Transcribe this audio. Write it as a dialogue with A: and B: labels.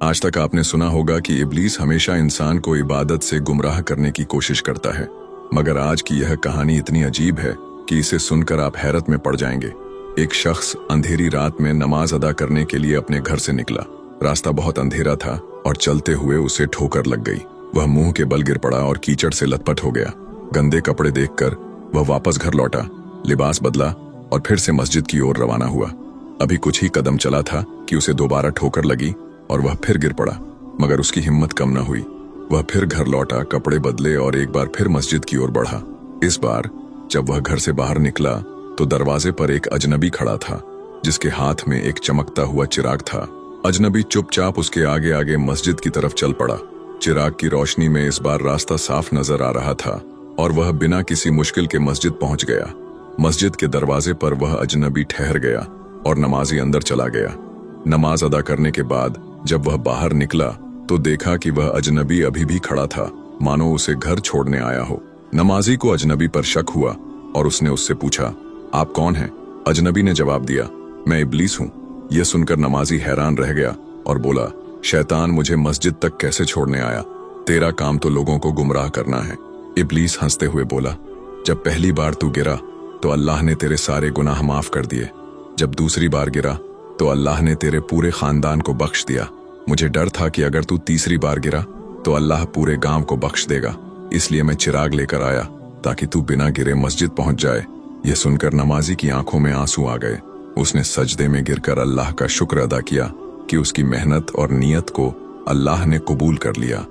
A: आज तक आपने सुना होगा कि इब्लीस हमेशा इंसान को इबादत से गुमराह करने की कोशिश करता है, मगर आज की यह कहानी इतनी अजीब है कि इसे सुनकर आप हैरत में पड़ जाएंगे। एक शख्स अंधेरी रात में नमाज अदा करने के लिए अपने घर से निकला। रास्ता बहुत अंधेरा था और चलते हुए उसे ठोकर लग गई। वह मुंह के बल गिर पड़ा और कीचड़ से लथपथ हो गया। गंदे कपड़े देखकर वह वापस घर लौटा, लिबास बदला और फिर से मस्जिद की ओर रवाना हुआ। अभी कुछ ही कदम चला था कि उसे दोबारा ठोकर लगी और वह फिर गिर पड़ा, मगर उसकी हिम्मत कम न हुई। वह फिर घर लौटा, कपड़े बदले और एक बार फिर मस्जिद की ओर बढ़ा। इस बार जब वह घर से बाहर निकला तो दरवाजे पर एक अजनबी खड़ा था, जिसके हाथ में एक चमकता हुआ चिराग था। अजनबी चुपचाप उसके आगे आगे मस्जिद की तरफ चल पड़ा। चिराग की रोशनी में इस बार रास्ता साफ नजर आ रहा था और वह बिना किसी मुश्किल के मस्जिद पहुंच गया। मस्जिद के दरवाजे पर वह अजनबी ठहर गया और नमाजी अंदर चला गया। नमाज अदा करने के बाद जब वह बाहर निकला तो देखा कि वह अजनबी अभी भी खड़ा था, मानो उसे घर छोड़ने आया हो। नमाजी को अजनबी पर शक हुआ और उसने उससे पूछा, आप कौन हैं? अजनबी ने जवाब दिया, मैं इब्लीस हूँ। यह सुनकर नमाजी हैरान रह गया और बोला, शैतान मुझे मस्जिद तक कैसे छोड़ने आया? तेरा काम तो लोगों को गुमराह करना है। इब्लीस हंसते हुए बोला, जब पहली बार तू गिरा तो अल्लाह ने तेरे सारे गुनाह माफ कर दिए। जब दूसरी बार गिरा तो अल्लाह ने तेरे पूरे खानदान को बख्श दिया। मुझे डर था कि अगर तू तीसरी बार गिरा तो अल्लाह पूरे गांव को बख्श देगा, इसलिए मैं चिराग लेकर आया ताकि तू बिना गिरे मस्जिद पहुंच जाए। यह सुनकर नमाजी की आंखों में आंसू आ गए। उसने सजदे में गिरकर अल्लाह का शुक्र अदा किया कि उसकी मेहनत और नियत को अल्लाह ने कबूल कर लिया।